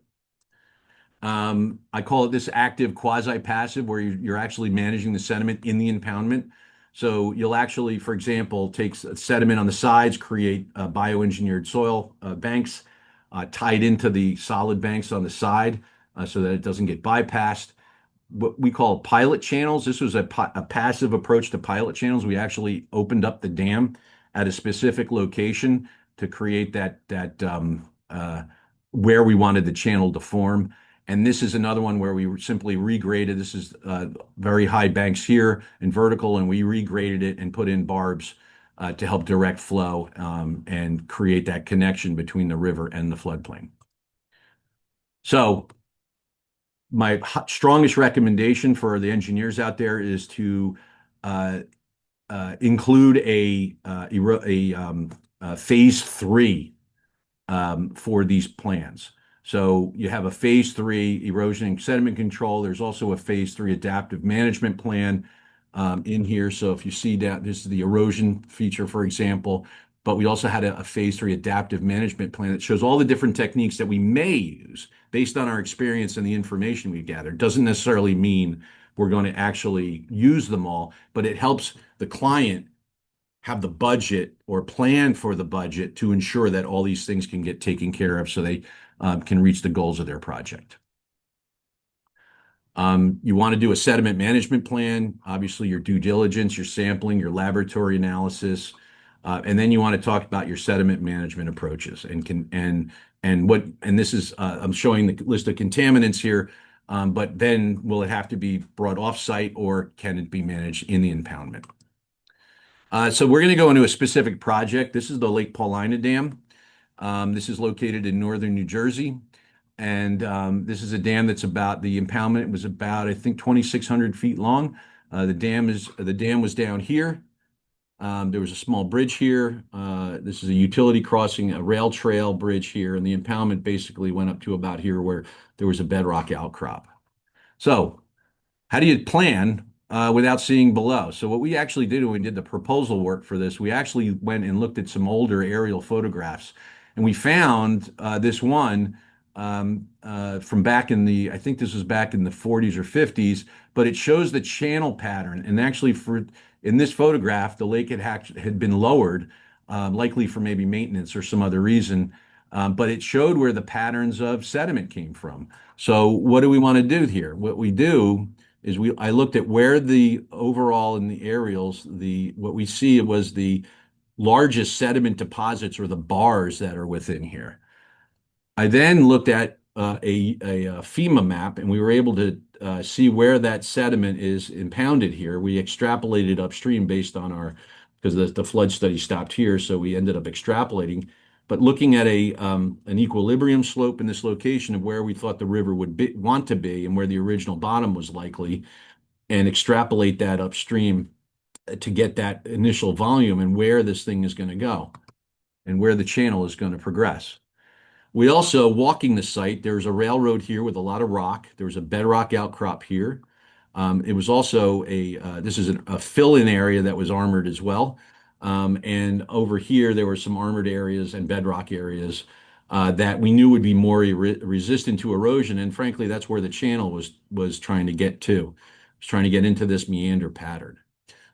I call it this active quasi-passive, where you're actually managing the sediment in the impoundment. So you'll actually, for example, take sediment on the sides, create bioengineered soil banks tied into the solid banks on the side so that it doesn't get bypassed. What we call pilot channels. This was a passive approach to pilot channels. We actually opened up the dam at a specific location to create that where we wanted the channel to form. And this is another one where we simply regraded. This is very high banks here and vertical, and we regraded it and put in barbs to help direct flow and create that connection between the river and the floodplain. So my strongest recommendation for the engineers out there is to uh, include a phase three for these plans. So you have a phase three erosion and sediment control. There's also a phase three adaptive management plan in here. So if you see that, this is the erosion feature, for example, but we also had a phase three adaptive management plan that shows all the different techniques that we may use based on our experience and the information we've gathered. Doesn't necessarily mean we're going to actually use them all, but it helps the client have the budget or plan for the budget to ensure that all these things can get taken care of so they can reach the goals of their project. You want to do a sediment management plan, obviously your due diligence, your sampling, your laboratory analysis, and then you want to talk about your sediment management approaches and this is I'm showing the list of contaminants here, but then will it have to be brought off-site or can it be managed in the impoundment? So we're going to go into a specific project. This is the Lake Paulina Dam. This is located in northern New Jersey. And this is a dam that's the impoundment was about, I think, 2,600 feet long. The dam was down here. There was a small bridge here. This is a utility crossing, a rail trail bridge here. And the impoundment basically went up to about here where there was a bedrock outcrop. So how do you plan without seeing below? So what we actually did when we did the proposal work for this, we actually went and looked at some older aerial photographs, and we found this one from back in I think this was back in the 40s or 50s, but it shows the channel pattern. And actually, in this photograph, the lake had been lowered, likely for maybe maintenance or some other reason. But it showed where the patterns of sediment came from. So what do we want to do here? What we do is I looked at where the overall in the aerials, what we see was the largest sediment deposits or the bars that are within here. I then looked at a FEMA map, and we were able to see where that sediment is impounded here. We extrapolated upstream based on because the flood study stopped here, so we ended up extrapolating. But looking at an equilibrium slope in this location of where we thought the river would want to be and where the original bottom was likely, and extrapolate that upstream to get that initial volume and where this thing is going to go and where the channel is going to progress. We also, walking the site, there's a railroad here with a lot of rock. There was a bedrock outcrop here. It was also this is a fill-in area that was armored as well. And over here, there were some armored areas and bedrock areas. that we knew would be more resistant to erosion. And frankly, that's where the channel was trying to get to. It was trying to get into this meander pattern.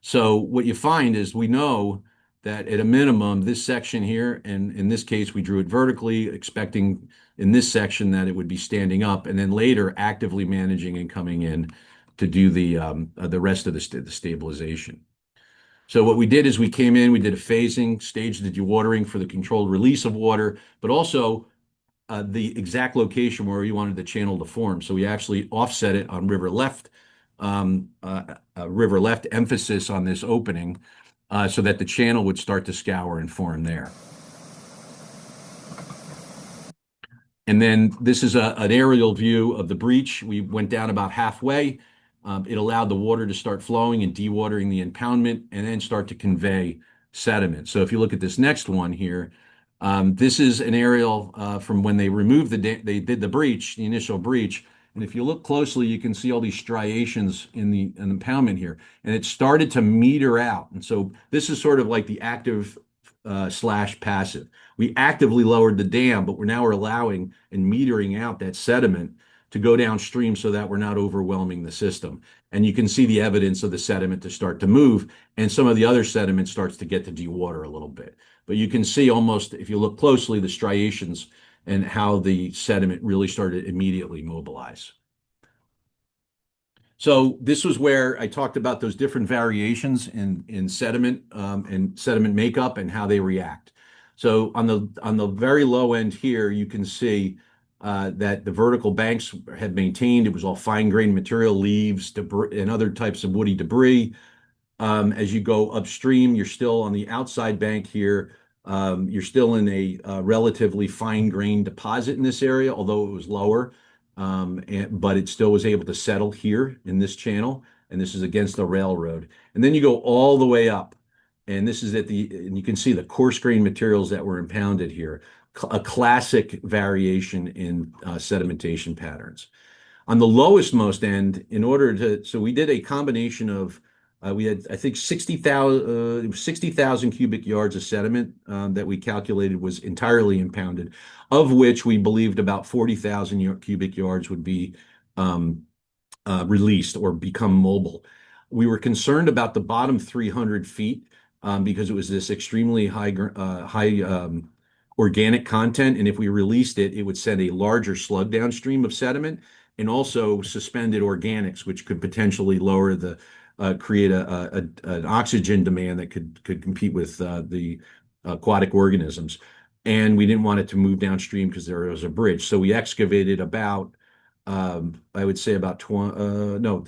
So what you find is we know that at a minimum, this section here, and in this case, we drew it vertically, expecting in this section that it would be standing up, and then later actively managing and coming in to do the rest of the stabilization. So what we did is we came in, we did a phasing, staged the dewatering for the controlled release of water, but also the exact location where we wanted the channel to form. So we actually offset it on river left emphasis on this opening so that the channel would start to scour and form there. And then this is an aerial view of the breach. We went down about halfway. It allowed the water to start flowing and dewatering the impoundment and then start to convey sediment. So if you look at this next one here, this is an aerial from when they removed they did the breach, the initial breach. And if you look closely, you can see all these striations in the impoundment here. And it started to meter out. And so this is sort of like the active slash passive. We actively lowered the dam, but we're allowing and metering out that sediment to go downstream so that we're not overwhelming the system. And you can see the evidence of the sediment to start to move, and some of the other sediment starts to get to dewater a little bit. But you can see almost, if you look closely, the striations and how the sediment really started to immediately mobilize. So this was where I talked about those different variations in sediment and sediment makeup and how they react. So on the very low end here, you can see that the vertical banks had maintained. It was all fine-grained material, leaves, debris, and other types of woody debris. As you go upstream, you're still on the outside bank here. You're still in a relatively fine-grained deposit in this area, although it was lower. But it still was able to settle here in this channel, and this is against the railroad. And then you go all the way up, and this is and you can see the coarse grain materials that were impounded here, a classic variation in sedimentation patterns. On the lowest most end, so we did a combination of, we had, I think, 60,000 cubic yards of sediment that we calculated was entirely impounded, of which we believed about 40,000 cubic yards would be released or become mobile. We were concerned about the bottom 300 feet because it was this extremely high organic content, and if we released it, it would send a larger slug downstream of sediment and also suspended organics, which could potentially create an oxygen demand that could compete with the aquatic organisms. And we didn't want it to move downstream because there was a bridge. So we excavated about, I would say about 20, no,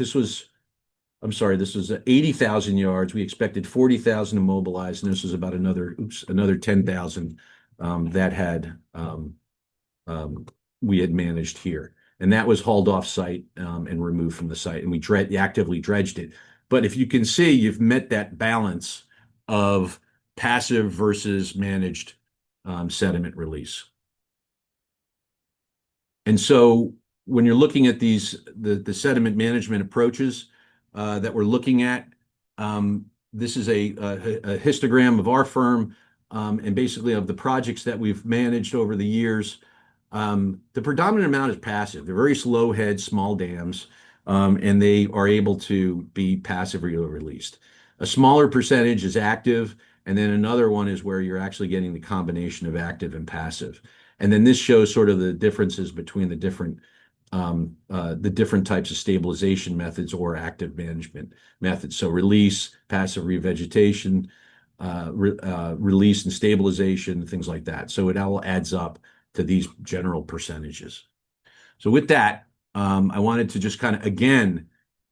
I'm sorry, this was 80,000 yards. We expected 40,000 to mobilize, and this was about another 10,000 that we had managed here. And that was hauled off site and removed from the site, and we actively dredged it. But if you can see, you've met that balance of passive versus managed sediment release. And so when you're looking at the sediment management approaches that we're looking at, this is a histogram of our firm and basically of the projects that we've managed over the years. The predominant amount is passive. They're very slow head, small dams, and they are able to be passively released. A smaller percentage is active, and then another one is where you're actually getting the combination of active and passive. And then this shows sort of the differences between the different types of stabilization methods or active management methods. So release, passive revegetation, release and stabilization, things like that. So it all adds up to these general percentages. So with that, I wanted to just kind of, again,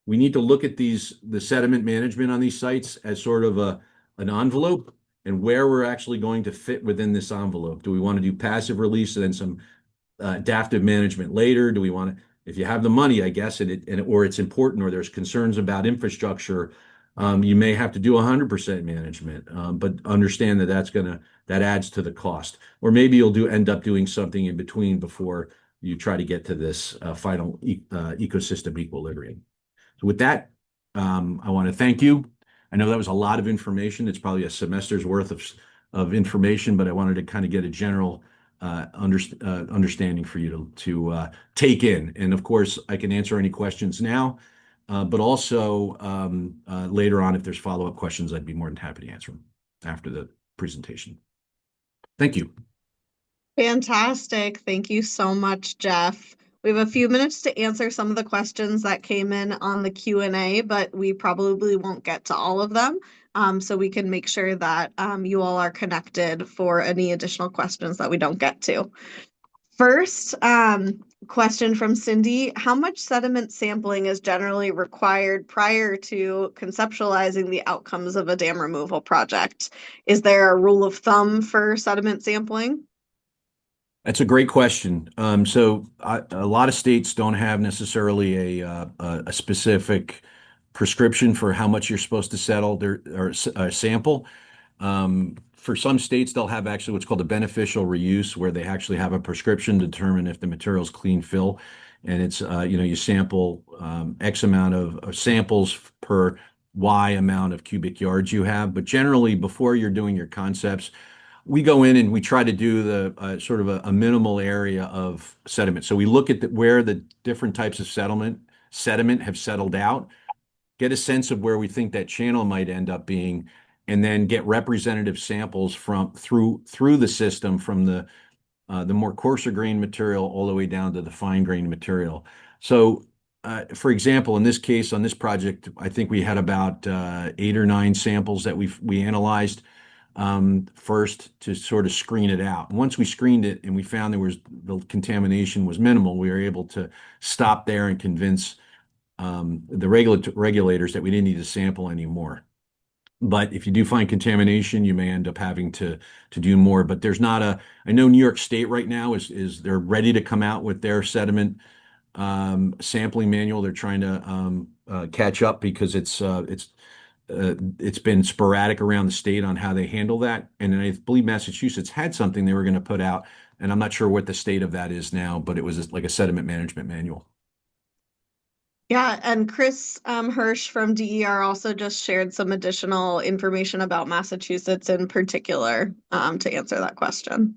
we need to look at the sediment management on these sites as sort of an envelope and where we're actually going to fit within this envelope. Do we want to do passive release and then some adaptive management later? Do we want to, if you have the money, I guess, or it's important, or there's concerns about infrastructure, you may have to do 100% management, but understand that that adds to the cost. Or maybe you'll end up doing something in between before you try to get to this final ecosystem equilibrium. So with that, I want to thank you. I know that was a lot of information. It's probably a semester's worth of information, but I wanted to kind of get a general understanding for you to take in. And of course, I can answer any questions now, but also later on, if there's follow-up questions, I'd be more than happy to answer them after the presentation. Thank you. Fantastic. Thank you so much, Geoff. We have a few minutes to answer some of the questions that came in on the Q&A, but we probably won't get to all of them. So we can make sure that you all are connected for any additional questions that we don't get to. First, question from Cindy. How much sediment sampling is generally required prior to conceptualizing the outcomes of a dam removal project? Is there a rule of thumb for sediment sampling? That's a great question. A lot of states don't have necessarily a specific prescription for how much you're supposed to settle there or sample. For some states, they'll have actually what's called a beneficial reuse, where they actually have a prescription to determine if the material's clean fill, and it's you sample X amount of samples per Y amount of cubic yards you have. But generally, before you're doing your concepts, we go in and we try to do the sort of a minimal area of sediment. So we look at where the different types of sediment have settled out, get a sense of where we think that channel might end up being, and then get representative samples from through the system from the more coarser grain material all the way down to the fine grain material. So, for example, in this case, on this project, I think we had about 8 or 9 samples that we analyzed first to sort of screen it out. And once we screened it and we found the contamination was minimal, we were able to stop there and convince the regulators that we didn't need to sample anymore. But if you do find contamination, you may end up having to do more. But there's not a. I know New York State right now is they're ready to come out with their sediment sampling manual. They're trying to catch up because it's been sporadic around the state on how they handle that. And I believe Massachusetts had something they were going to put out, and I'm not sure what the state of that is now, but it was like a sediment management manual. Yeah, and Chris Hirsch from DER also just shared some additional information about Massachusetts in particular to answer that question.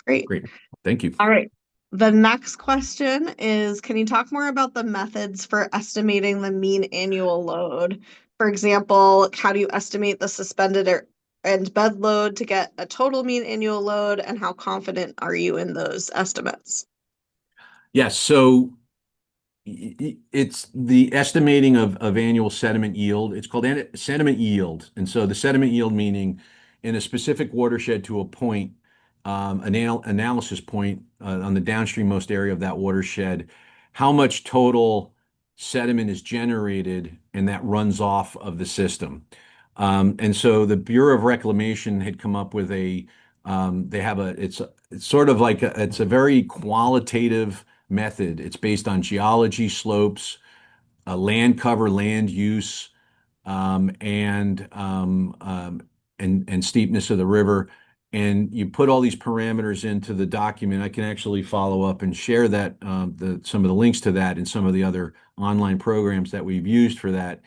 Great. Great. Thank you. All right. The next question is, can you talk more about the methods for estimating the mean annual load? For example, how do you estimate the suspended and bed load to get a total mean annual load, and how confident are you in those estimates? Yes. So it's the estimating of annual sediment yield. It's called sediment yield. And so the sediment yield meaning in a specific watershed to a point, an analysis point on the downstream-most area of that watershed, how much total sediment is generated and that runs off of the system. And so the Bureau of Reclamation had come up with it's sort of like it's a very qualitative method. It's based on geology, slopes, land cover, land use, and steepness of the river. And you put all these parameters into the document. I can actually follow up and share that some of the links to that and some of the other online programs that we've used for that.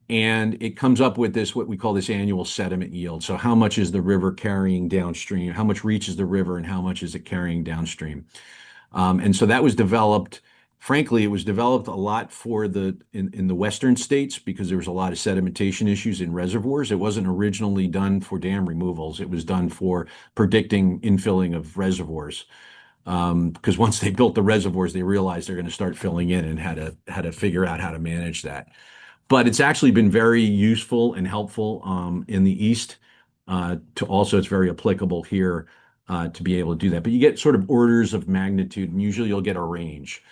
And it comes up with this, what we call this annual sediment yield. So how much is the river carrying downstream? How much reaches the river and how much is it carrying downstream? And so that was developed. Frankly, it was developed a lot in the western states because there was a lot of sedimentation issues in reservoirs. It wasn't originally done for dam removals. It was done for predicting infilling of reservoirs. Because once they built the reservoirs, they realized they're going to start filling in and had to figure out how to manage that. But it's actually been very useful and helpful in the East. It's very applicable here to be able to do that. But you get sort of orders of magnitude, and usually you'll get a range.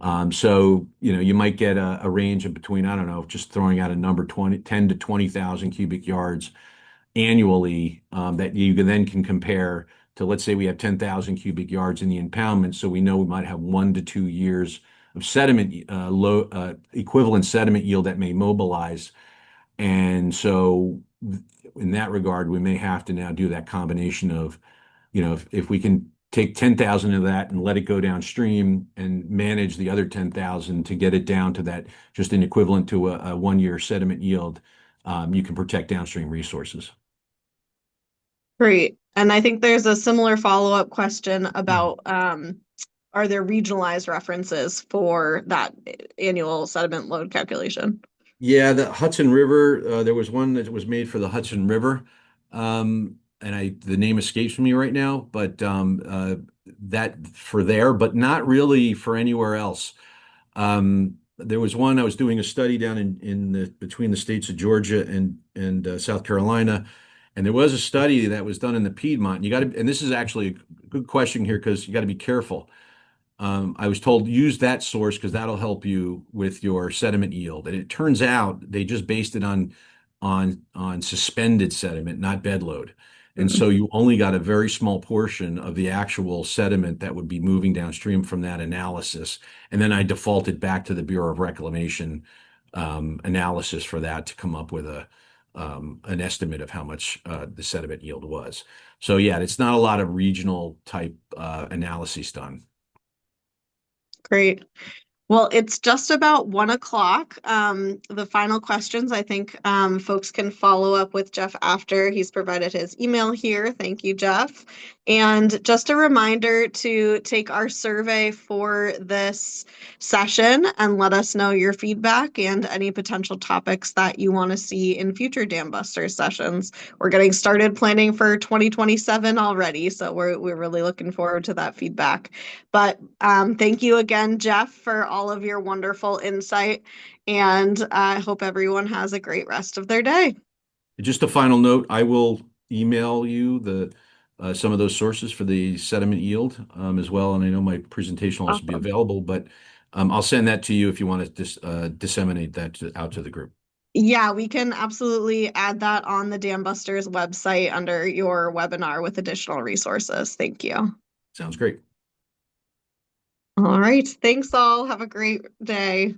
You might get a range of between, I don't know, just throwing out a number, 10 to 20,000 cubic yards annually that you then can compare to, let's say we have 10,000 cubic yards in the impoundment. So we know we might have 1 to 2 years of sediment equivalent sediment yield that may mobilize. And so in that regard, we may have to now do that combination of, if we can take 10,000 of that and let it go downstream and manage the other 10,000 to get it down to that just an equivalent to a 1 year sediment yield, you can protect downstream resources. Great. And I think there's a similar follow-up question about are there regionalized references for that annual sediment load calculation? Yeah, the Hudson River, there was one that was made for the Hudson River. And the name escapes me right now, but that for there, but not really for anywhere else. There was one I was doing a study down in the between the states of Georgia and South Carolina, and there was a study that was done in the Piedmont. You got to, and this is actually a good question here because you got to be careful. I was told use that source because that'll help you with your sediment yield. And it turns out they just based it on suspended sediment, not bed load. And Mm. so you only got a very small portion of the actual sediment that would be moving downstream from that analysis. And then I defaulted back to the Bureau of Reclamation analysis for that to come up with a an estimate of how much the sediment yield was. So yeah, it's not a lot of regional type analyses done. Great. Well, it's just about 1 o'clock. The final questions, I think folks can follow up with Geoff after he's provided his email here. Thank you, Geoff. And just a reminder to take our survey for this session and let us know your feedback and any potential topics that you want to see in future Dam Buster sessions. We're getting started planning for 2027 already, so we're really looking forward to that feedback. But thank you again, Geoff, for all of your wonderful insight. And I hope everyone has a great rest of their day. Just a final note, I will email you the some of those sources for the sediment yield as well. And I know my presentation will also be Awesome. available, but I'll send that to you if you want to disseminate that out to the group. Yeah, we can absolutely add that on the Dam Busters website under your webinar with additional resources. Thank you. Sounds great. All right. Thanks all. Have a great day.